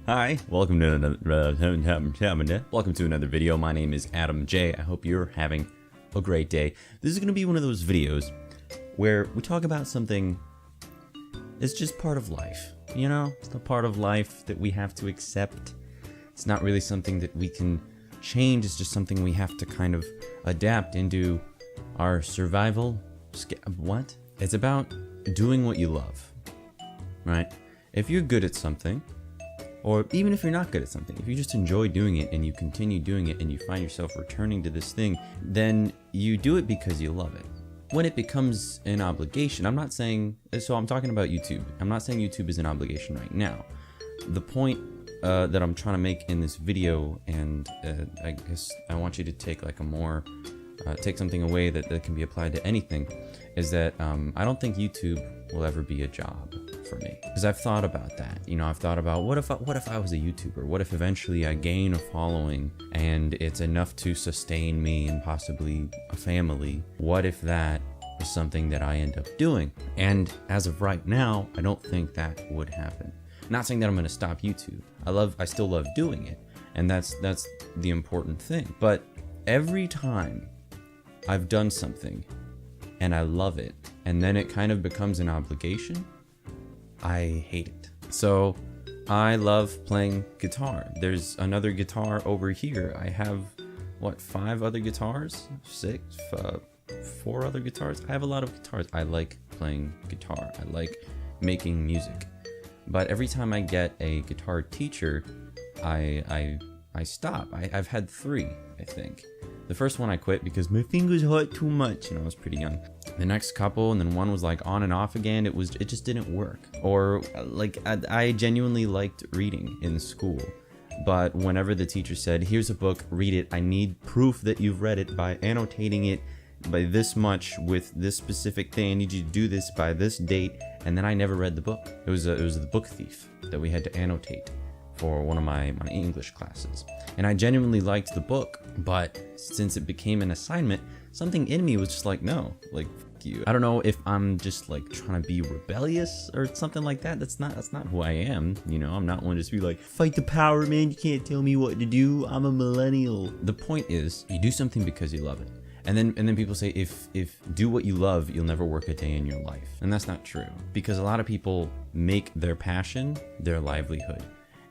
Hi, welcome to another video. My name is Adam J. I hope you're having a great day. This is going to be one of those videos where we talk about something that's just part of life. You know, it's a part of life that we have to accept. It's not really something that we can change. It's just something we have to kind of adapt into our survival. What? It's about doing what you love, right? If you're good at something, or even if you're not good at something, if you just enjoy doing it and you continue doing it and you find yourself returning to this thing, then you do it because you love it. When it becomes an obligation, I'm talking about YouTube. I'm not saying YouTube is an obligation right now. The point that I'm trying to make in this video, and I guess I want you to take like a more, take something away that can be applied to anything, is that I don't think YouTube will ever be a job for me. Because I've thought about that. You know, I've thought about what if I was a YouTuber? What if eventually I gain a following and it's enough to sustain me and possibly a family? What if that is something that I end up doing? And as of right now, I don't think that would happen. Not saying that I'm going to stop YouTube. I still love doing it, and that's the important thing. But every time I've done something and I love it, and then it kind of becomes an obligation, I hate it. So I love playing guitar. There's another guitar over here. I have, what, 5 other guitars? 4 other guitars? I have a lot of guitars. I like playing guitar. I like making music. But every time I get a guitar teacher, I stop. I've had 3, I think. The first one I quit because my fingers hurt too much and I was pretty young. The next couple, and then one was like on and off again. It just didn't work. Or like I genuinely liked reading in school, but whenever the teacher said, "Here's a book, read it. I need proof that you've read it by annotating it by this much with this specific thing. I need you to do this by this date," and then I never read the book. It was the Book Thief that we had to annotate for one of my English classes. And I genuinely liked the book, but since it became an assignment, something in me was just like, no, like, fuck you. I don't know if I'm just like trying to be rebellious or something like that. That's not who I am. You know, I'm not one to just be like, fight the power, man. You can't tell me what to do. I'm a millennial. The point is, you do something because you love it. And then people say, if do what you love, you'll never work a day in your life. And that's not true, because a lot of people make their passion their livelihood.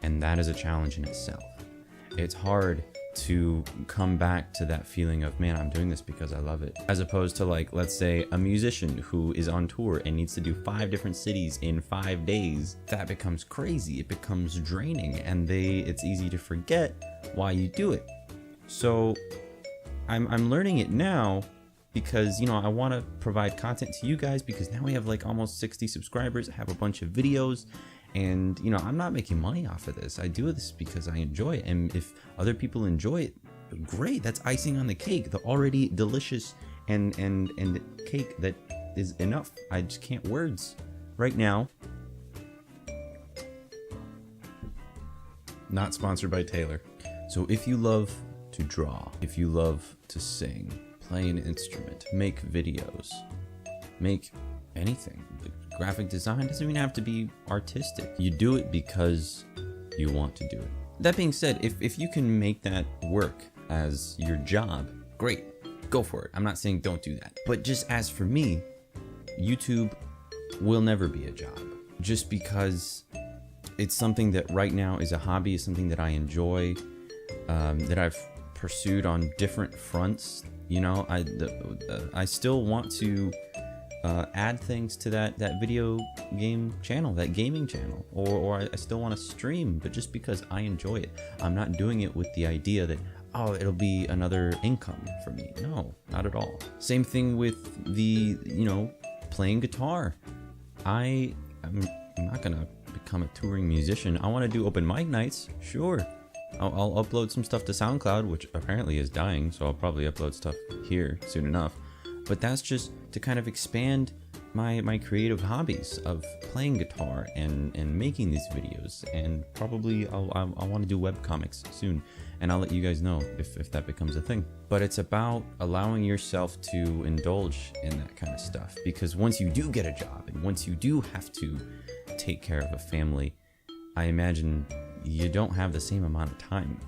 And that is a challenge in itself. It's hard to come back to that feeling of, man, I'm doing this because I love it. As opposed to, like, let's say a musician who is on tour and needs to do 5 different cities in 5 days. That becomes crazy. It becomes draining, and it's easy to forget why you do it. So I'm learning it now because, you know, I want to provide content to you guys, because now we have like almost 60 subscribers. I have a bunch of videos. And, you know, I'm not making money off of this. I do this because I enjoy it. And if other people enjoy it, great. That's icing on the cake. The already delicious and cake that is enough. I just can't words right now. Not sponsored by Taylor. So if you love to draw, if you love to sing, play an instrument, make videos, make anything. Graphic design doesn't even have to be artistic. You do it because you want to do it. That being said, if you can make that work as your job, great, go for it. I'm not saying don't do that. But just as for me, YouTube will never be a job. Just because it's something that right now is a hobby, is something that I enjoy, that I've pursued on different fronts. You know, I still want to add things to that video game channel, that gaming channel, or I still want to stream, but just because I enjoy it. I'm not doing it with the idea that, oh, it'll be another income for me. No, not at all. Same thing with the, you know, playing guitar. I'm not gonna become a touring musician. I want to do open mic nights, sure. I'll upload some stuff to SoundCloud, which apparently is dying, so I'll probably upload stuff here soon enough. But that's just to kind of expand my creative hobbies of playing guitar and making these videos. And probably I'll want to do webcomics soon, and I'll let you guys know if that becomes a thing. But it's about allowing yourself to indulge in that kind of stuff, because once you do get a job and once you do have to take care of a family, I imagine you don't have the same amount of time.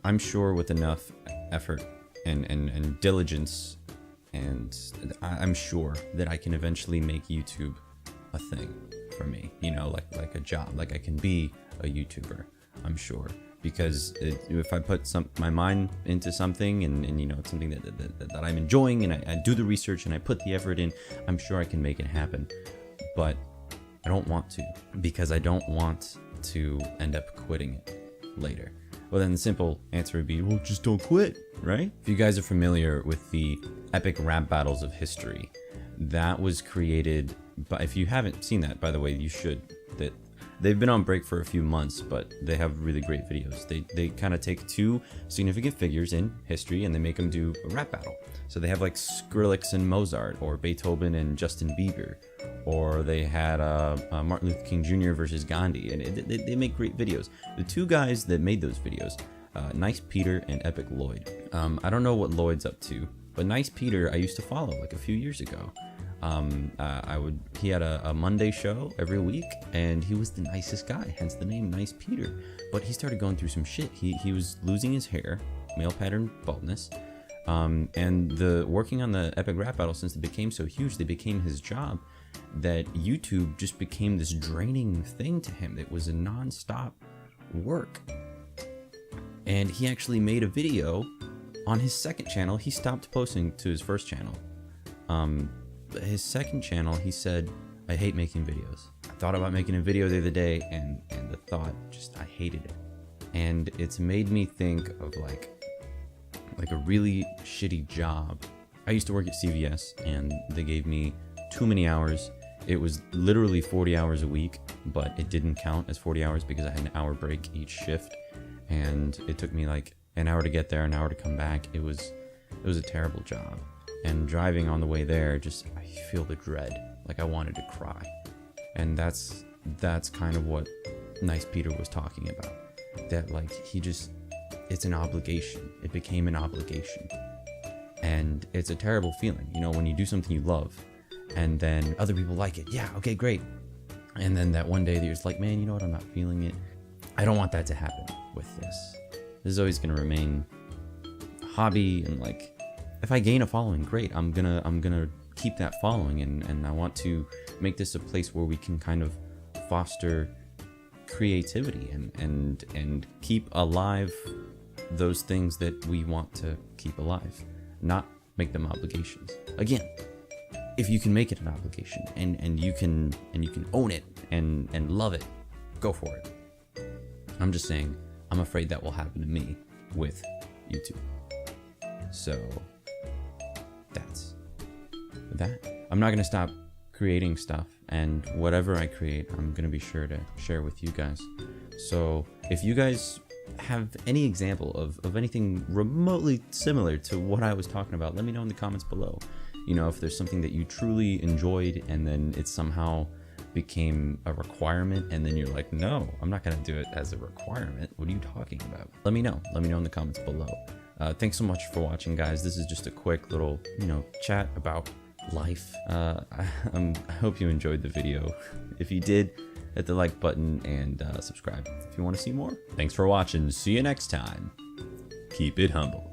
I'm sure with enough effort and diligence, and I'm sure that I can eventually make YouTube a thing for me, you know, like a job. Like I can be a YouTuber, I'm sure, because if I put my mind into something and you know, it's something that I'm enjoying, and I do the research and I put the effort in, I'm sure I can make it happen. But I don't want to, because I don't want to end up quitting it later. Well, then the simple answer would be, well, just don't quit, right? If you guys are familiar with the epic rap battles of history, that was created by, if you haven't seen that, by the way, you should. That they've been on break for a few months, but they have really great videos. They kind of take two significant figures in history and they make them do a rap battle. So they have like Skrillex and Mozart, or Beethoven and Justin Bieber, or they had Martin Luther King Jr. versus Gandhi, and they make great videos. The two guys that made those videos, Nice Peter and Epic Lloyd. I don't know what Lloyd's up to, but Nice Peter I used to follow like a few years ago. He had a Monday show every week, and he was the nicest guy, hence the name Nice Peter. But he started going through some shit. He was losing his hair, male pattern baldness, and working on the epic rap battle, since it became so huge, they became his job, that YouTube just became this draining thing to him. It was a non-stop work. And he actually made a video on his second channel. He stopped posting to his first channel. His second channel, he said, I hate making videos. I thought about making a video the other day, and the thought, just, I hated it. And it's made me think of like a really shitty job. I used to work at CVS, and they gave me too many hours. It was literally 40 hours a week, but it didn't count as 40 hours because I had an hour break each shift, and it took me like an hour to get there, an hour to come back. It was a terrible job. And driving on the way there, just, I feel the dread. Like I wanted to cry. And that's kind of what Nice Peter was talking about. That like, it's an obligation. It became an obligation. And it's a terrible feeling, you know, when you do something you love and then other people like it. Yeah, okay, great. And then that one day you're just like, man, you know what, I'm not feeling it. I don't want that to happen with this. This is always gonna remain a hobby, and like, if I gain a following, great. I'm gonna keep that following, and I want to make this a place where we can kind of foster creativity and keep alive those things that we want to keep alive, not make them obligations. Again, if you can make it an obligation and you can own it and love it, go for it. I'm just saying, I'm afraid that will happen to me with YouTube. So that's that. I'm not gonna stop creating stuff, and whatever I create, I'm gonna be sure to share with you guys. So if you guys have any example of anything remotely similar to what I was talking about, let me know in the comments below. You know, if there's something that you truly enjoyed and then it somehow became a requirement, and then you're like, no, I'm not gonna do it as a requirement. What are you talking about? Let me know in the comments below. Thanks so much for watching, guys. This is just a quick little, you know, chat about life. I hope you enjoyed the video. If you did, hit the like button and subscribe if you want to see more. Thanks for watching. See you next time. Keep it humble.